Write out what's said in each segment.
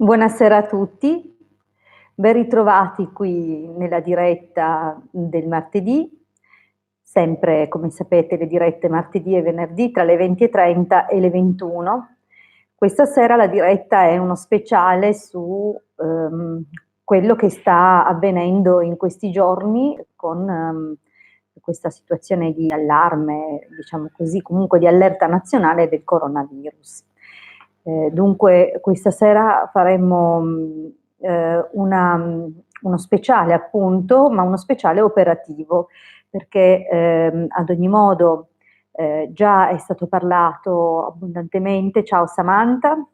Buonasera a tutti, ben ritrovati qui nella diretta del martedì, sempre come sapete le dirette martedì e venerdì tra le 20:30 e le 21. Questa sera la diretta è uno speciale su quello che sta avvenendo in questi giorni con questa situazione di allarme, diciamo così, comunque di allerta nazionale del coronavirus. Dunque questa sera faremo uno speciale appunto, ma uno speciale operativo, perché ad ogni modo già è stato parlato abbondantemente. Ciao Samantha,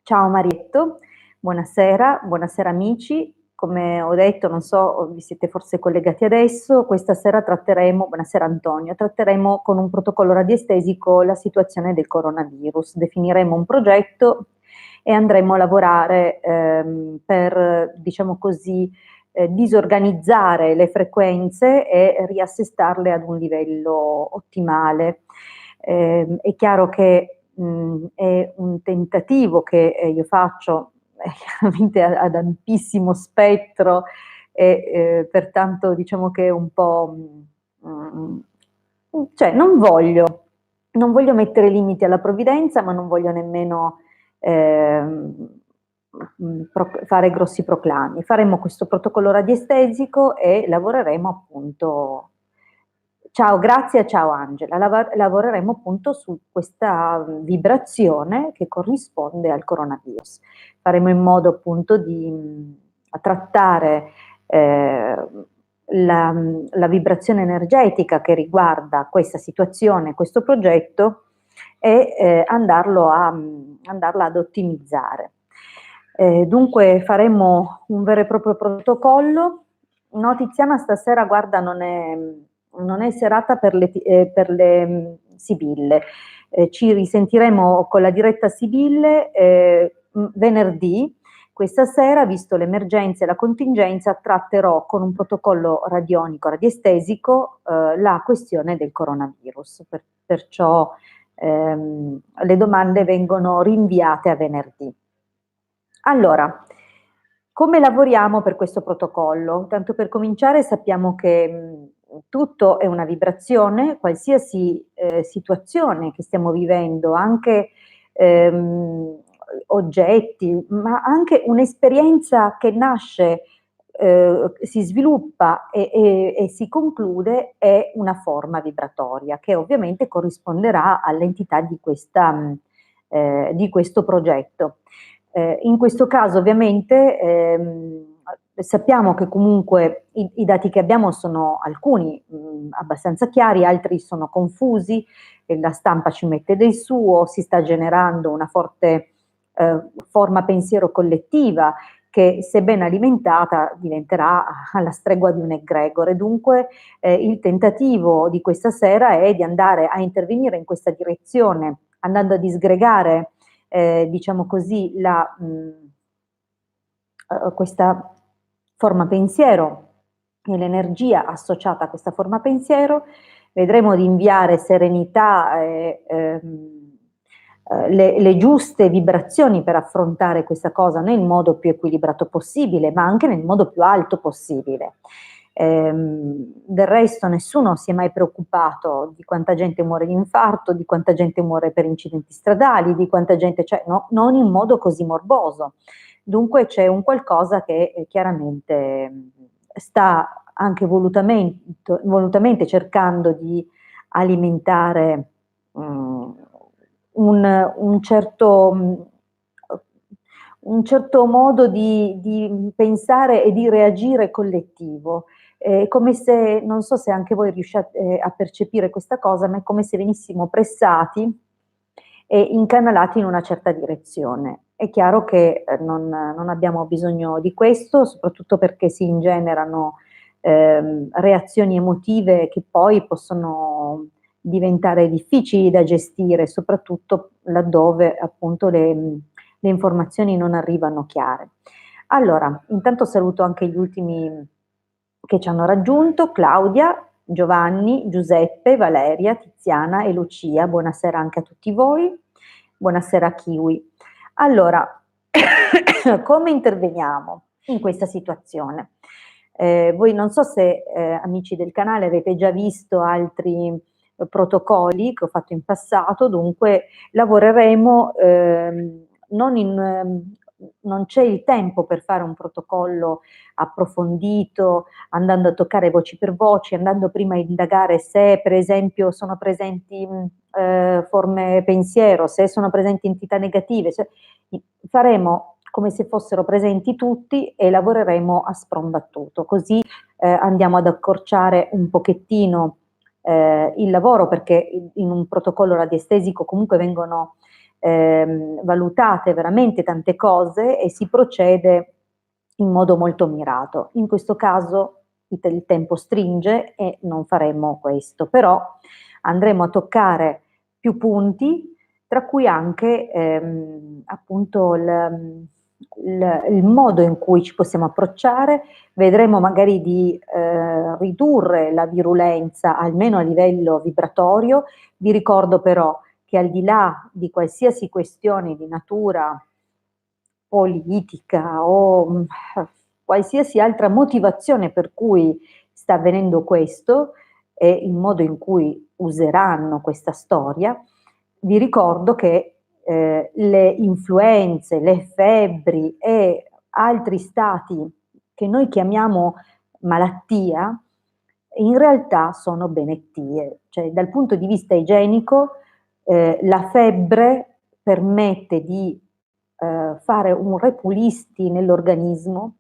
ciao Marietto, buonasera, buonasera amici. Come ho detto, non so, vi siete forse collegati adesso, questa sera tratteremo, buonasera Antonio, tratteremo con un protocollo radiestesico la situazione del coronavirus, definiremo un progetto e andremo a lavorare per, diciamo così, disorganizzare le frequenze e riassestarle ad un livello ottimale. È chiaro che è un tentativo che io faccio chiaramente ad ampissimo spettro e pertanto diciamo che è un po', cioè non voglio mettere limiti alla provvidenza, ma non voglio nemmeno fare grossi proclami. Faremo questo protocollo radiestesico e lavoreremo appunto. Ciao Grazia, ciao Angela. Lavoreremo appunto su questa vibrazione che corrisponde al coronavirus. Faremo in modo appunto di trattare la vibrazione energetica che riguarda questa situazione, questo progetto e andarla ad ottimizzare. Dunque faremo un vero e proprio protocollo. No, Tiziana, stasera guarda non è serata per le Sibille. Ci risentiremo con la diretta Sibille venerdì. Questa sera, visto l'emergenza e la contingenza, tratterò con un protocollo radionico, radiestesico, la questione del coronavirus. Perciò le domande vengono rinviate a venerdì. Allora, come lavoriamo per questo protocollo? Tanto per cominciare sappiamo che tutto è una vibrazione, qualsiasi situazione che stiamo vivendo, anche oggetti, ma anche un'esperienza che nasce, si sviluppa e si conclude, è una forma vibratoria che ovviamente corrisponderà all'entità di questo progetto. In questo caso ovviamente sappiamo che comunque i dati che abbiamo sono alcuni abbastanza chiari, altri sono confusi, la stampa ci mette del suo, si sta generando una forte forma pensiero collettiva che, se ben alimentata, diventerà alla stregua di un egregore. Dunque il tentativo di questa sera è di andare a intervenire in questa direzione, andando a disgregare diciamo così, questa forma pensiero e l'energia associata a questa forma pensiero. Vedremo di inviare serenità e le giuste vibrazioni per affrontare questa cosa nel modo più equilibrato possibile, ma anche nel modo più alto possibile. Del resto nessuno si è mai preoccupato di quanta gente muore di infarto, di quanta gente muore per incidenti stradali, di quanta gente, cioè non in modo così morboso. Dunque c'è un qualcosa che chiaramente sta anche volutamente cercando di alimentare un certo modo di pensare e di reagire collettivo. Come se, non so se anche voi riusciate a percepire questa cosa, ma è come se venissimo pressati e incanalati in una certa direzione. È chiaro che non abbiamo bisogno di questo, soprattutto perché si ingenerano reazioni emotive che poi possono diventare difficili da gestire, soprattutto laddove appunto le informazioni non arrivano chiare. Allora, intanto saluto anche gli ultimi che ci hanno raggiunto: Claudia, Giovanni, Giuseppe, Valeria, Tiziana e Lucia. Buonasera anche a tutti voi. Buonasera Kiwi. Allora, Come interveniamo in questa situazione? Voi non so se, amici del canale, avete già visto altri protocolli che ho fatto in passato, dunque lavoreremo non c'è il tempo per fare un protocollo approfondito, andando a toccare voci per voci, andando prima a indagare se per esempio sono presenti forme pensiero, se sono presenti entità negative, faremo come se fossero presenti tutti e lavoreremo a sprombattuto, così andiamo ad accorciare un pochettino il lavoro, perché in un protocollo radiestesico comunque vengono valutate veramente tante cose e si procede in modo molto mirato. In questo caso il tempo stringe e non faremo questo, però andremo a toccare più punti, tra cui anche appunto il modo in cui ci possiamo approcciare. Vedremo magari di ridurre la virulenza almeno a livello vibratorio. Vi ricordo però che al di là di qualsiasi questione di natura politica o qualsiasi altra motivazione per cui sta avvenendo questo e il modo in cui useranno questa storia, vi ricordo che le influenze, le febbri e altri stati che noi chiamiamo malattia, in realtà sono benettie. Cioè, dal punto di vista igienico, la febbre permette di fare un repulisti nell'organismo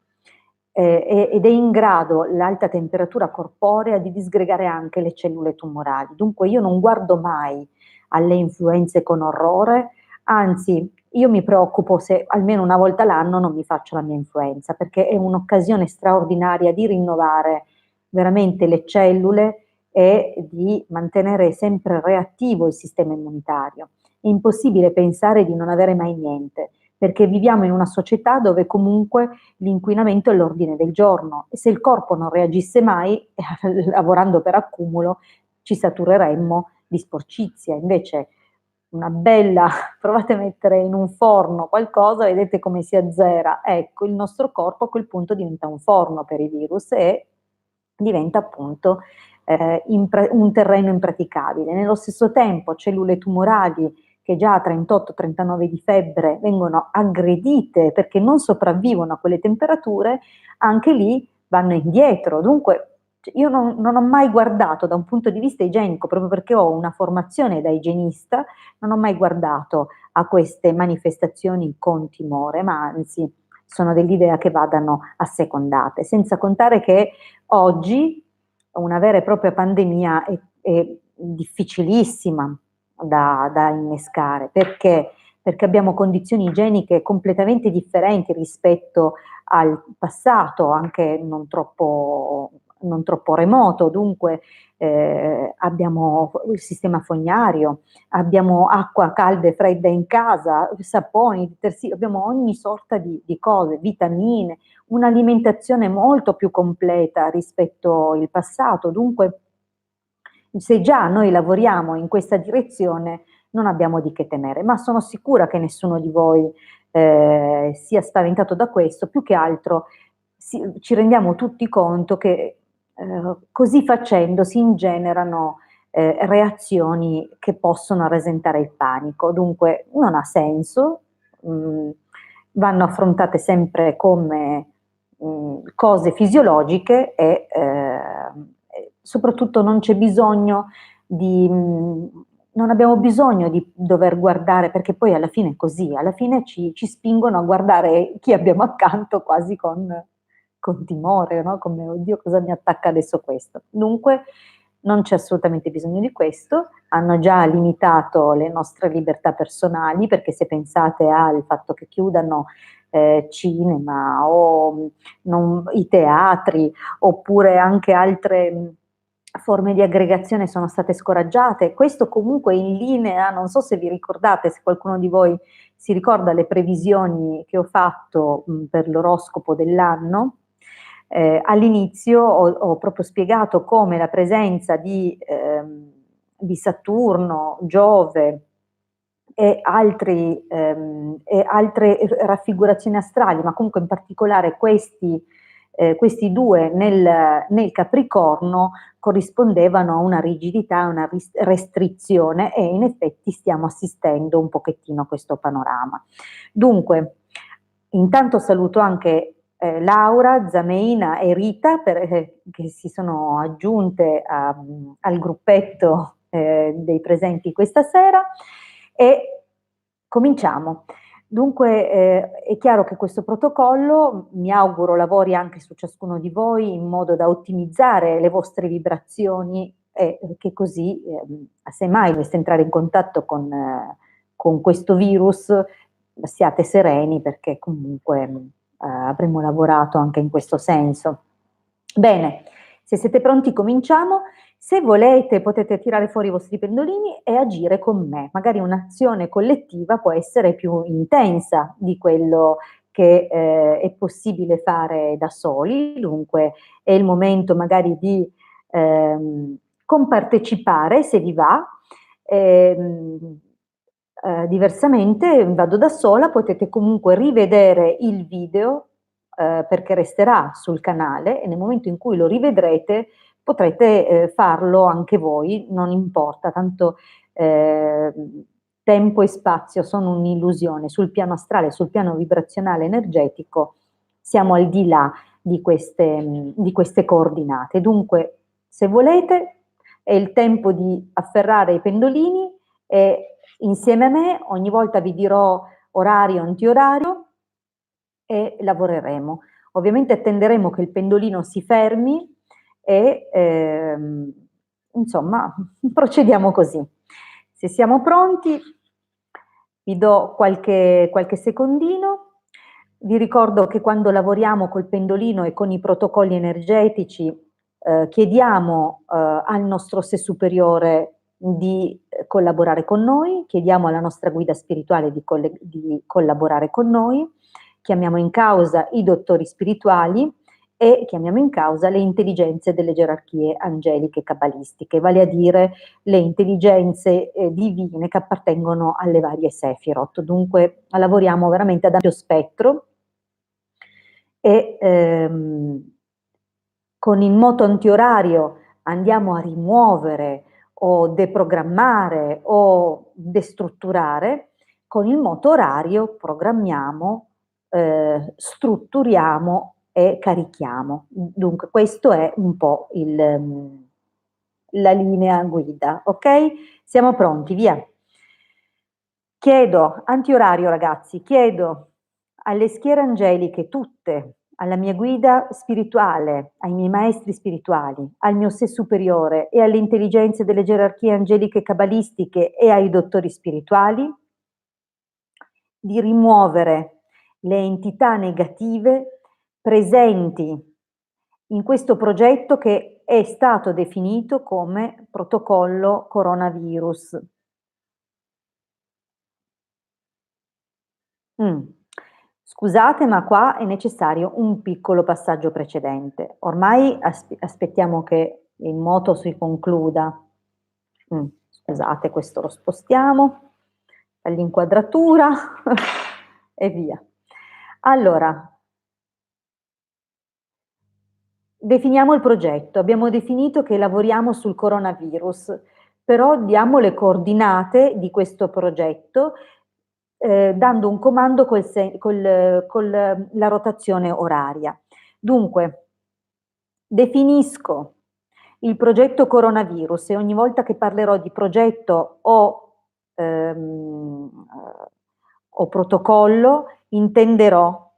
ed è in grado l'alta temperatura corporea di disgregare anche le cellule tumorali. Dunque io non guardo mai alle influenze con orrore, anzi io mi preoccupo se almeno una volta l'anno non mi faccio la mia influenza, perché è un'occasione straordinaria di rinnovare veramente le cellule e di mantenere sempre reattivo il sistema immunitario. È impossibile pensare di non avere mai niente, perché viviamo in una società dove comunque l'inquinamento è l'ordine del giorno e se il corpo non reagisse mai, lavorando per accumulo, ci satureremmo di sporcizia. Invece una bella, provate a mettere in un forno qualcosa, vedete come si azzera. Ecco, il nostro corpo a quel punto diventa un forno per i virus e diventa appunto un terreno impraticabile. Nello stesso tempo cellule tumorali che già a 38-39 di febbre vengono aggredite perché non sopravvivono a quelle temperature, anche lì vanno indietro. Dunque io non ho mai guardato da un punto di vista igienico, proprio perché ho una formazione da igienista, non ho mai guardato a queste manifestazioni con timore, ma anzi sono dell'idea che vadano assecondate, senza contare che oggi una vera e propria pandemia è difficilissima da innescare. Perché? Perché abbiamo condizioni igieniche completamente differenti rispetto al passato, anche non troppo remoto, dunque abbiamo il sistema fognario, abbiamo acqua calda e fredda in casa, saponi, detersivi, abbiamo ogni sorta di cose, vitamine, un'alimentazione molto più completa rispetto al passato, dunque se già noi lavoriamo in questa direzione non abbiamo di che temere, ma sono sicura che nessuno di voi sia spaventato da questo, più che altro ci rendiamo tutti conto che così facendo si ingenerano reazioni che possono rasentare il panico, dunque non ha senso, vanno affrontate sempre come cose fisiologiche e soprattutto non c'è bisogno non abbiamo bisogno di dover guardare, perché poi alla fine è così, alla fine ci spingono a guardare chi abbiamo accanto quasi con timore, no? Come oddio cosa mi attacca adesso questo. Dunque non c'è assolutamente bisogno di questo, hanno già limitato le nostre libertà personali, perché se pensate al fatto che chiudano cinema o i teatri oppure anche altre forme di aggregazione sono state scoraggiate. Questo comunque in linea, non so se vi ricordate, se qualcuno di voi si ricorda le previsioni che ho fatto per l'oroscopo dell'anno. All'inizio ho proprio spiegato come la presenza di Saturno, Giove e altre raffigurazioni astrali, ma comunque in particolare questi due nel Capricorno corrispondevano a una rigidità, a una restrizione, e in effetti stiamo assistendo un pochettino a questo panorama. Dunque, intanto saluto anche Laura, Zameina e Rita che si sono aggiunte al gruppetto dei presenti questa sera, e cominciamo. Dunque è chiaro che questo protocollo, mi auguro, lavori anche su ciascuno di voi in modo da ottimizzare le vostre vibrazioni, e che così, semmai doveste entrare in contatto con questo virus, siate sereni, perché comunque avremo lavorato anche in questo senso. Bene, se siete pronti cominciamo. Se volete potete tirare fuori i vostri pendolini e agire con me. Magari un'azione collettiva può essere più intensa di quello che è possibile fare da soli, dunque è il momento magari di compartecipare, se vi va. Diversamente vado da sola, potete comunque rivedere il video perché resterà sul canale, e nel momento in cui lo rivedrete potrete farlo anche voi, non importa, tanto tempo e spazio sono un'illusione. Sul piano astrale, sul piano vibrazionale energetico, siamo al di là di queste coordinate. Dunque, se volete, è il tempo di afferrare i pendolini e insieme a me ogni volta vi dirò orario, antiorario, e lavoreremo. Ovviamente attenderemo che il pendolino si fermi e insomma procediamo così. Se siamo pronti vi do qualche secondino. Vi ricordo che quando lavoriamo col pendolino e con i protocolli energetici chiediamo al nostro sé superiore di collaborare con noi, chiediamo alla nostra guida spirituale di collaborare con noi, chiamiamo in causa i dottori spirituali e chiamiamo in causa le intelligenze delle gerarchie angeliche cabalistiche, vale a dire le intelligenze divine che appartengono alle varie Sefirot. Dunque lavoriamo veramente ad ampio spettro e con il moto antiorario andiamo a rimuovere o deprogrammare o destrutturare, con il moto orario programmiamo, strutturiamo e carichiamo. Dunque questo è un po' la linea guida, ok? Siamo pronti, via. Chiedo, antiorario ragazzi, chiedo alle schiere angeliche tutte, alla mia guida spirituale, ai miei maestri spirituali, al mio sé superiore e alle intelligenze delle gerarchie angeliche cabalistiche e ai dottori spirituali, di rimuovere le entità negative presenti in questo progetto che è stato definito come protocollo coronavirus. Scusate, ma qua è necessario un piccolo passaggio precedente. Ormai aspettiamo che il moto si concluda. Scusate, questo lo spostiamo all'inquadratura e via. Allora, definiamo il progetto. Abbiamo definito che lavoriamo sul coronavirus, però diamo le coordinate di questo progetto dando un comando con la rotazione oraria. Dunque, definisco il progetto coronavirus e ogni volta che parlerò di progetto o protocollo intenderò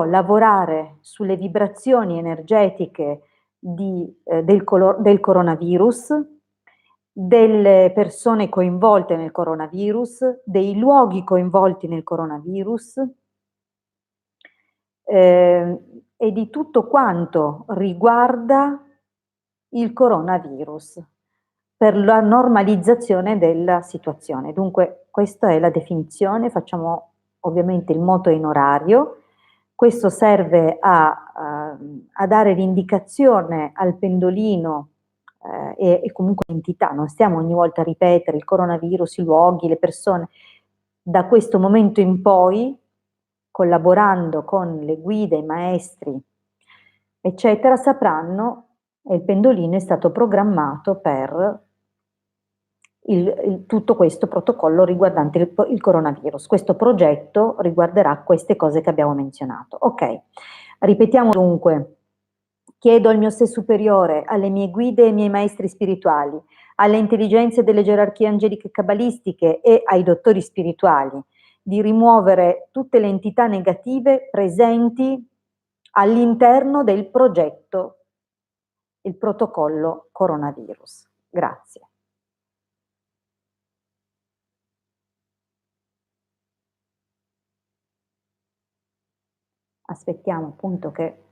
lavorare sulle vibrazioni energetiche del coronavirus, delle persone coinvolte nel coronavirus, dei luoghi coinvolti nel coronavirus e di tutto quanto riguarda il coronavirus per la normalizzazione della situazione. Dunque questa è la definizione, facciamo ovviamente il moto in orario. Questo serve a dare l'indicazione al pendolino e comunque entità, non stiamo ogni volta a ripetere il coronavirus, i luoghi, le persone. Da questo momento in poi, collaborando con le guide, i maestri, eccetera, sapranno, e il pendolino è stato programmato per tutto questo protocollo riguardante il coronavirus. Questo progetto riguarderà queste cose che abbiamo menzionato. Ok, ripetiamo dunque. Chiedo al mio sé superiore, alle mie guide e ai miei maestri spirituali, alle intelligenze delle gerarchie angeliche cabalistiche e ai dottori spirituali di rimuovere tutte le entità negative presenti all'interno del progetto, il protocollo coronavirus. Grazie. Aspettiamo appunto che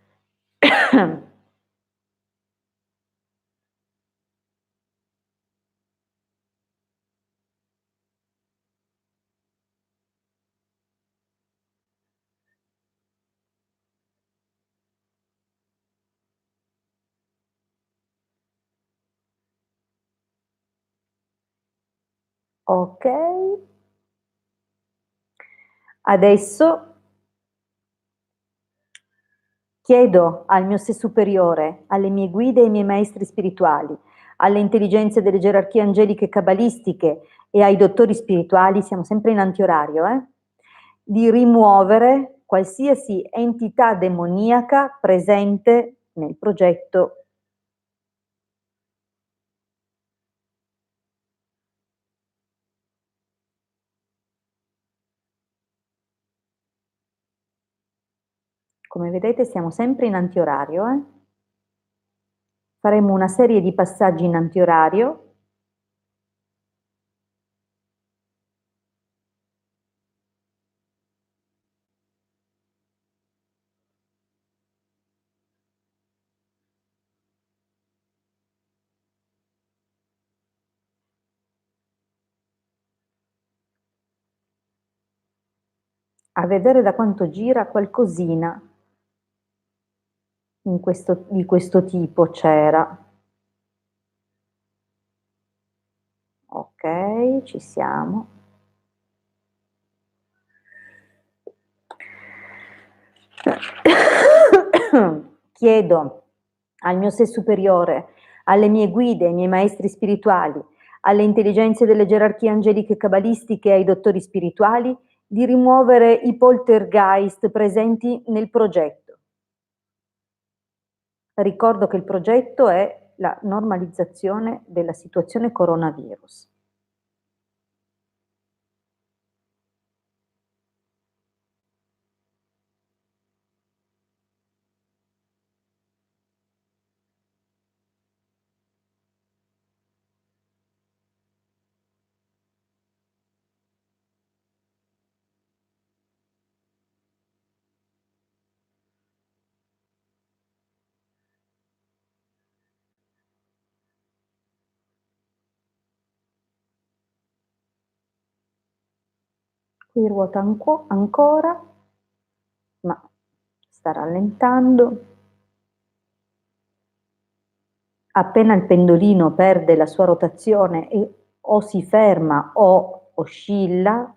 ok, adesso chiedo al mio sé superiore, alle mie guide e ai miei maestri spirituali, alle intelligenze delle gerarchie angeliche cabalistiche e ai dottori spirituali, siamo sempre in antiorario, di rimuovere qualsiasi entità demoniaca presente nel progetto. Come vedete siamo sempre in antiorario. Faremo una serie di passaggi in antiorario. A vedere da quanto gira qualcosina di questo tipo c'era. Ok, ci siamo. Chiedo al mio sé superiore, alle mie guide, ai miei maestri spirituali, alle intelligenze delle gerarchie angeliche cabalistiche e ai dottori spirituali di rimuovere i poltergeist presenti nel progetto. Ricordo che il progetto è la normalizzazione della situazione coronavirus. Qui ruota ancora, ma sta rallentando. Appena il pendolino perde la sua rotazione e o si ferma o oscilla,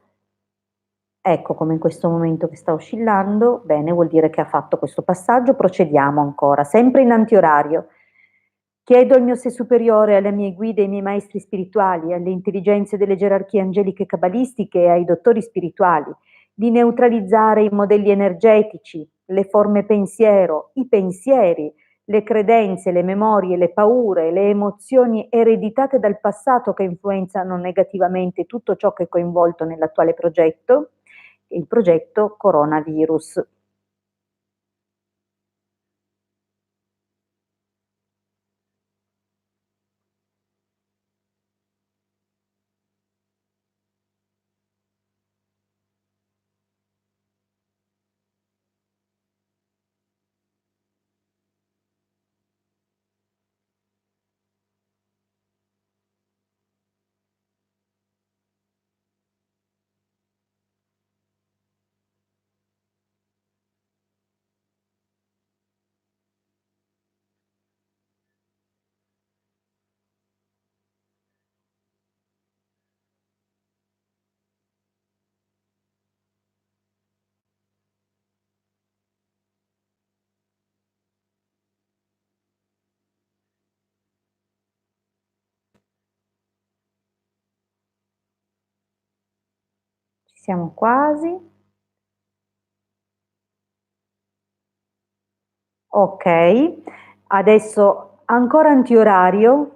ecco come in questo momento che sta oscillando, bene, vuol dire che ha fatto questo passaggio, procediamo ancora, sempre in antiorario. Chiedo al mio sé superiore, alle mie guide, ai miei maestri spirituali, alle intelligenze delle gerarchie angeliche cabalistiche e ai dottori spirituali di neutralizzare i modelli energetici, le forme pensiero, i pensieri, le credenze, le memorie, le paure, le emozioni ereditate dal passato che influenzano negativamente tutto ciò che è coinvolto nell'attuale progetto, il progetto coronavirus. Siamo quasi. Ok, adesso ancora antiorario,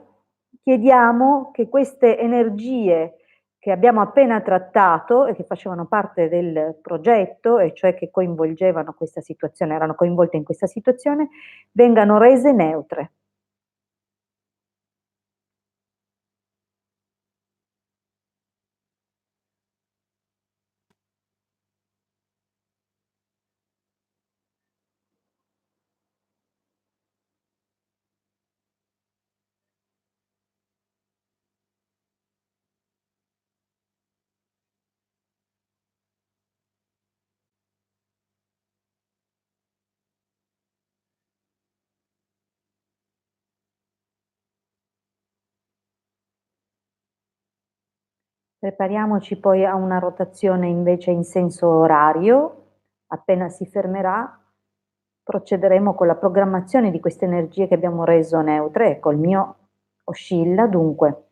chiediamo che queste energie che abbiamo appena trattato e che facevano parte del progetto, e cioè che coinvolgevano questa situazione, erano coinvolte in questa situazione, vengano rese neutre. Prepariamoci poi a una rotazione invece in senso orario. Appena si fermerà, procederemo con la programmazione di queste energie che abbiamo reso neutre. Ecco, il mio oscilla, dunque.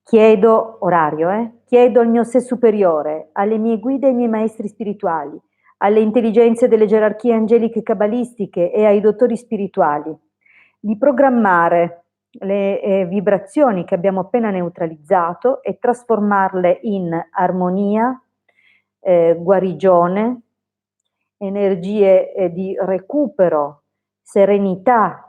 Chiedo, orario, chiedo al mio sé superiore, alle mie guide e ai miei maestri spirituali, alle intelligenze delle gerarchie angeliche cabalistiche e ai dottori spirituali, di programmare le vibrazioni che abbiamo appena neutralizzato e trasformarle in armonia, guarigione, energie di recupero, serenità,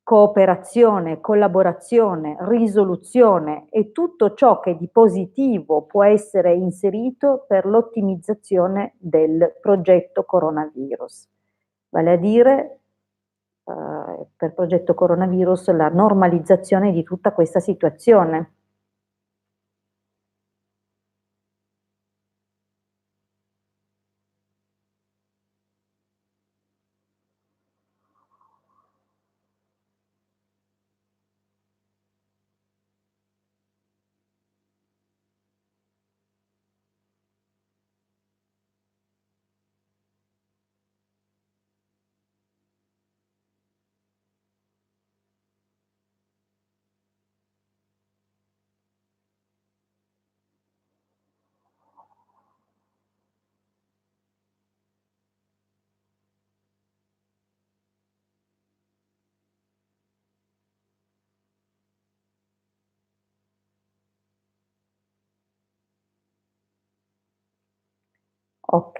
cooperazione, collaborazione, risoluzione e tutto ciò che di positivo può essere inserito per l'ottimizzazione del progetto coronavirus. Vale a dire, per progetto coronavirus, la normalizzazione di tutta questa situazione. Ok,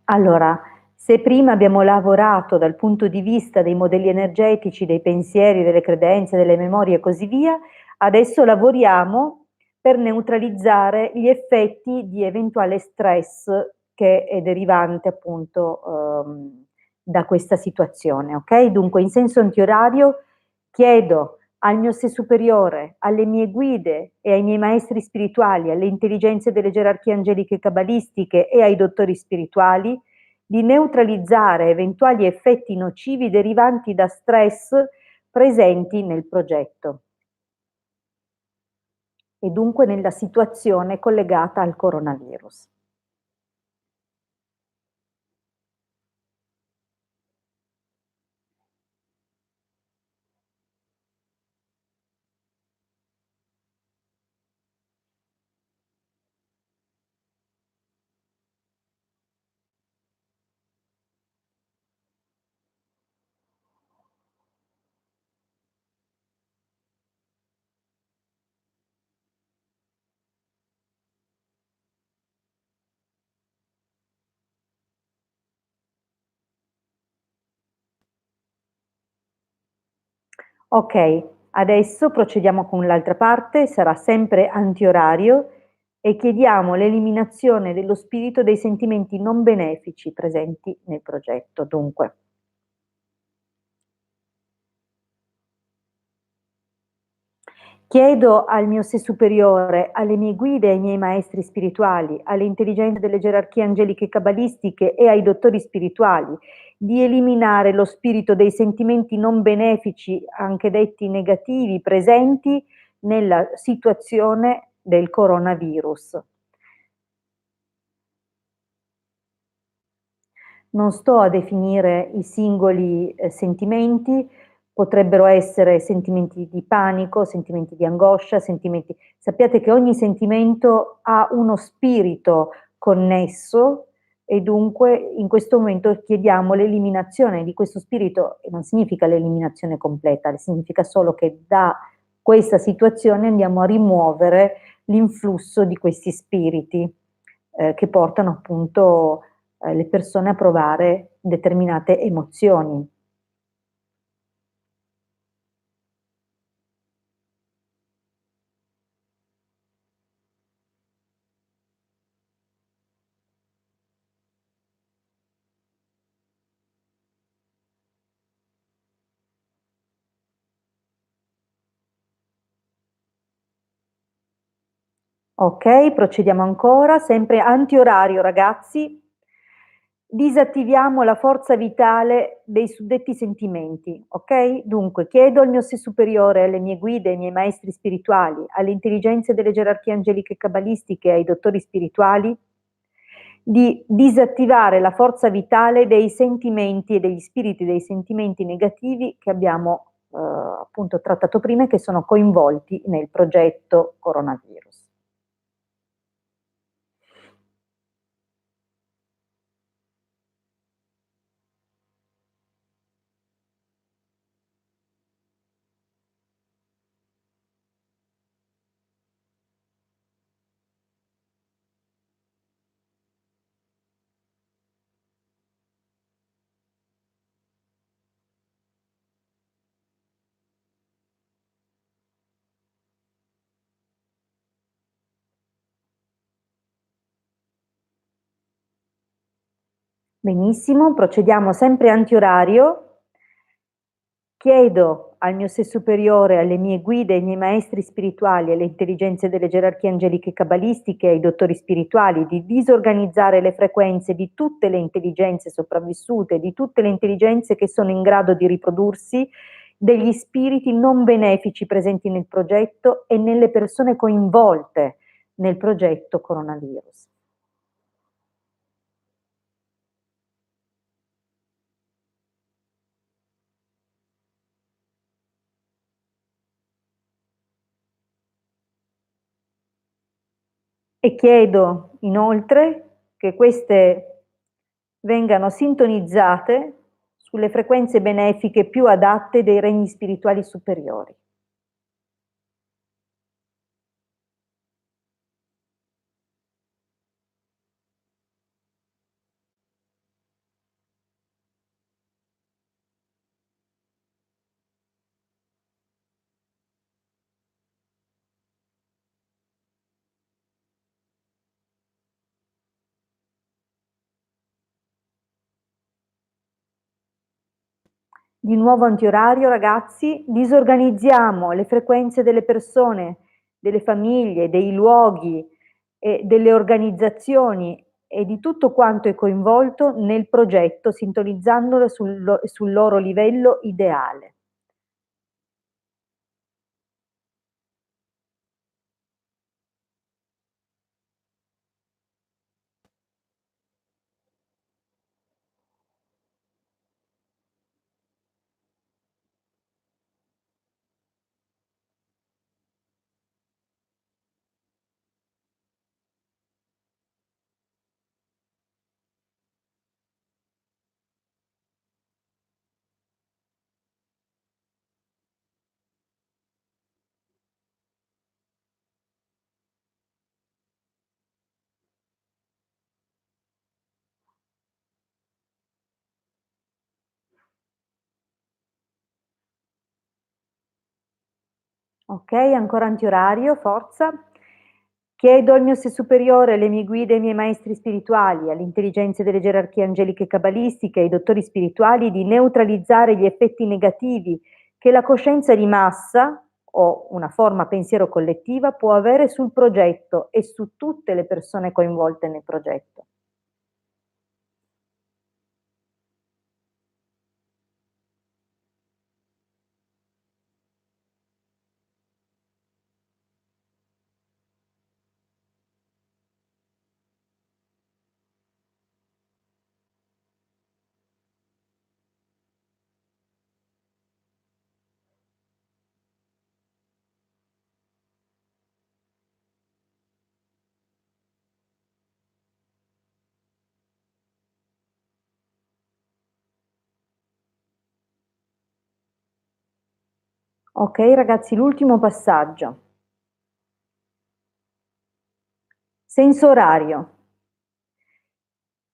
allora, se prima abbiamo lavorato dal punto di vista dei modelli energetici, dei pensieri, delle credenze, delle memorie e così via, adesso lavoriamo per neutralizzare gli effetti di eventuale stress che è derivante appunto da questa situazione, ok? Dunque, in senso antiorario, chiedo al mio sé superiore, alle mie guide e ai miei maestri spirituali, alle intelligenze delle gerarchie angeliche cabalistiche e ai dottori spirituali, di neutralizzare eventuali effetti nocivi derivanti da stress presenti nel progetto e dunque nella situazione collegata al coronavirus. Ok, adesso procediamo con l'altra parte, sarà sempre antiorario e chiediamo l'eliminazione dello spirito dei sentimenti non benefici presenti nel progetto. Dunque, chiedo al mio sé superiore, alle mie guide e ai miei maestri spirituali, alle intelligenze delle gerarchie angeliche cabalistiche e ai dottori spirituali di eliminare lo spirito dei sentimenti non benefici, anche detti negativi, presenti nella situazione del coronavirus. Non sto a definire i singoli sentimenti, potrebbero essere sentimenti di panico, sentimenti di angoscia, sentimenti. Sappiate che ogni sentimento ha uno spirito connesso e dunque in questo momento chiediamo l'eliminazione di questo spirito, e non significa l'eliminazione completa, significa solo che da questa situazione andiamo a rimuovere l'influsso di questi spiriti che portano appunto le persone a provare determinate emozioni. Ok, procediamo ancora, sempre antiorario ragazzi. Disattiviamo la forza vitale dei suddetti sentimenti, ok? Dunque, chiedo al mio sé superiore, alle mie guide, ai miei maestri spirituali, alle intelligenze delle gerarchie angeliche e cabalistiche e ai dottori spirituali di disattivare la forza vitale dei sentimenti e degli spiriti dei sentimenti negativi che abbiamo appunto trattato prima e che sono coinvolti nel progetto coronavirus. Benissimo, procediamo sempre antiorario. Chiedo al mio sé superiore, alle mie guide, ai miei maestri spirituali, alle intelligenze delle gerarchie angeliche e cabalistiche, ai dottori spirituali di disorganizzare le frequenze di tutte le intelligenze sopravvissute, di tutte le intelligenze che sono in grado di riprodursi, degli spiriti non benefici presenti nel progetto e nelle persone coinvolte nel progetto coronavirus. E chiedo inoltre che queste vengano sintonizzate sulle frequenze benefiche più adatte dei regni spirituali superiori. Di nuovo antiorario ragazzi, disorganizziamo le frequenze delle persone, delle famiglie, dei luoghi e delle organizzazioni e di tutto quanto è coinvolto nel progetto, sintonizzandolo sul loro livello ideale. Ok, ancora antiorario, forza. Chiedo al mio sé superiore, alle mie guide e ai miei maestri spirituali, alle intelligenze delle gerarchie angeliche e cabalistiche, ai dottori spirituali di neutralizzare gli effetti negativi che la coscienza di massa o una forma pensiero collettiva può avere sul progetto e su tutte le persone coinvolte nel progetto. Ok ragazzi, l'ultimo passaggio. Senso orario.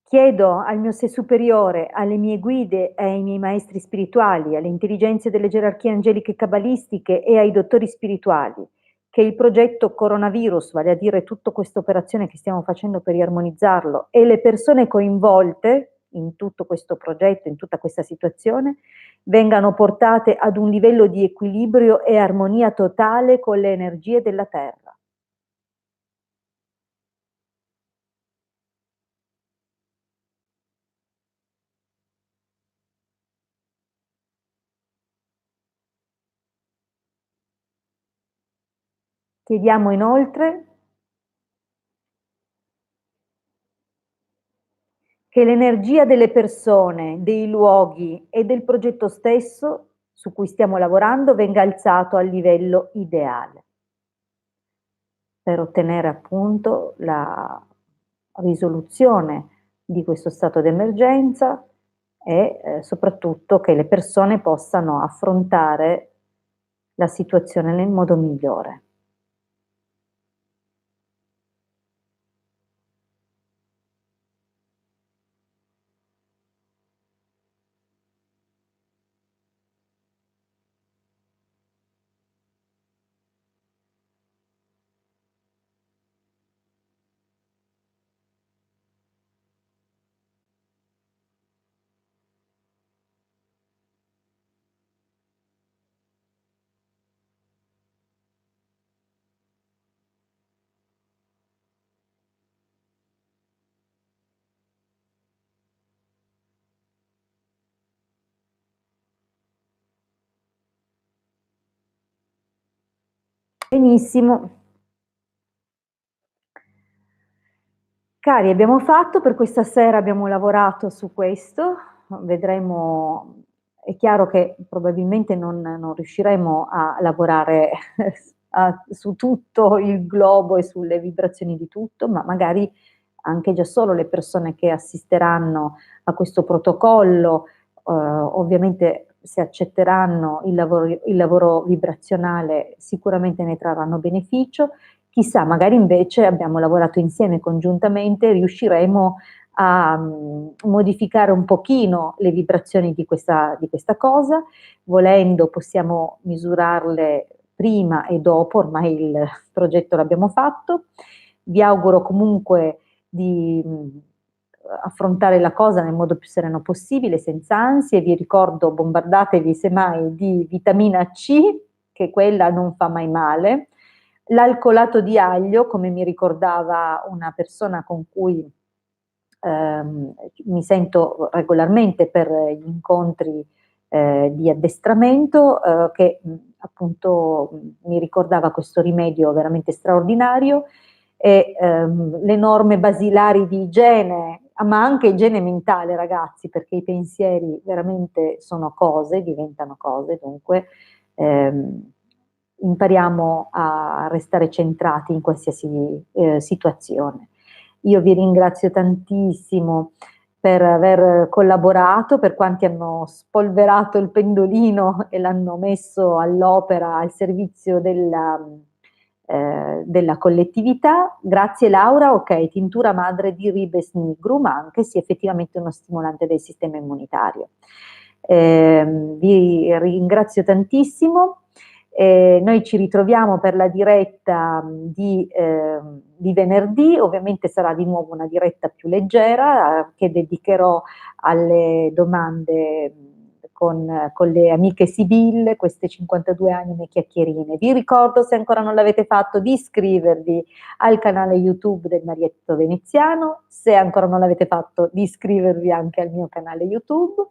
Chiedo al mio sé superiore, alle mie guide e ai miei maestri spirituali, alle intelligenze delle gerarchie angeliche cabalistiche e ai dottori spirituali che il progetto coronavirus, vale a dire tutta questa operazione che stiamo facendo per riarmonizzarlo, e le persone coinvolte in tutto questo progetto, in tutta questa situazione, vengano portate ad un livello di equilibrio e armonia totale con le energie della Terra. Chiediamo inoltre che l'energia delle persone, dei luoghi e del progetto stesso su cui stiamo lavorando venga alzato al livello ideale per ottenere appunto la risoluzione di questo stato d'emergenza e soprattutto che le persone possano affrontare la situazione nel modo migliore. Benissimo. Cari, abbiamo fatto, per questa sera abbiamo lavorato su questo, vedremo, è chiaro che probabilmente non riusciremo a lavorare su tutto il globo e sulle vibrazioni di tutto, ma magari anche già solo le persone che assisteranno a questo protocollo, ovviamente se accetteranno il lavoro vibrazionale sicuramente ne trarranno beneficio. Chissà, magari invece abbiamo lavorato insieme congiuntamente, riusciremo a modificare un pochino le vibrazioni di questa cosa, volendo possiamo misurarle prima e dopo, ormai il progetto l'abbiamo fatto. Vi auguro comunque di affrontare la cosa nel modo più sereno possibile, senza ansie. Vi ricordo, bombardatevi semmai di vitamina C, che quella non fa mai male. L'alcolato di aglio, come mi ricordava una persona con cui mi sento regolarmente per gli incontri di addestramento, che appunto mi ricordava questo rimedio veramente straordinario, e le norme basilari di igiene, ma anche igiene mentale, ragazzi, perché i pensieri veramente sono cose, diventano cose, dunque impariamo a restare centrati in qualsiasi situazione. Io vi ringrazio tantissimo per aver collaborato, per quanti hanno spolverato il pendolino e l'hanno messo all'opera al servizio della collettività. Grazie Laura, ok, tintura madre di ribes nigrum, anche se effettivamente uno stimolante del sistema immunitario. Vi ringrazio tantissimo. Noi ci ritroviamo per la diretta di venerdì, ovviamente sarà di nuovo una diretta più leggera che dedicherò alle domande con le amiche Sibille, queste 52 anime chiacchierine. Vi ricordo, se ancora non l'avete fatto, di iscrivervi al canale YouTube del Marietto Veneziano, se ancora non l'avete fatto, di iscrivervi anche al mio canale YouTube.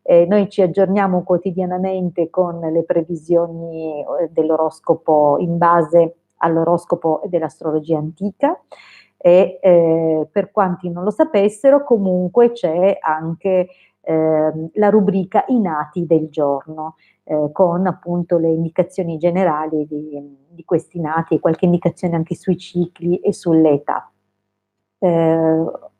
Noi ci aggiorniamo quotidianamente con le previsioni dell'oroscopo in base all'oroscopo dell'astrologia antica e per quanti non lo sapessero comunque c'è anche la rubrica I nati del giorno con appunto le indicazioni generali di questi nati e qualche indicazione anche sui cicli e sulle età.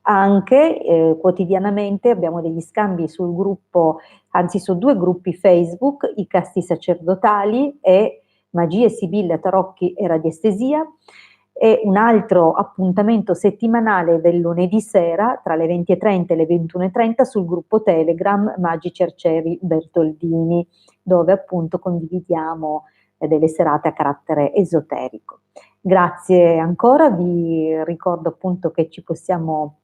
Anche quotidianamente abbiamo degli scambi sul gruppo, anzi su 2 gruppi Facebook, i casti sacerdotali e magie, sibille, tarocchi e radiestesia, e un altro appuntamento settimanale del lunedì sera tra le 20:30 e le 21:30 sul gruppo Telegram Magici Arcieri Bertoldini, dove appunto condividiamo delle serate a carattere esoterico. Grazie ancora, vi ricordo appunto che ci possiamo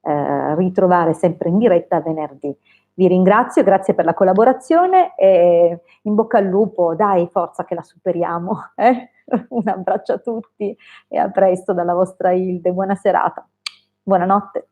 ritrovare sempre in diretta venerdì. Vi ringrazio, grazie per la collaborazione e in bocca al lupo, dai, forza che la superiamo. Un abbraccio a tutti e a presto dalla vostra Hilde. Buona serata. Buonanotte.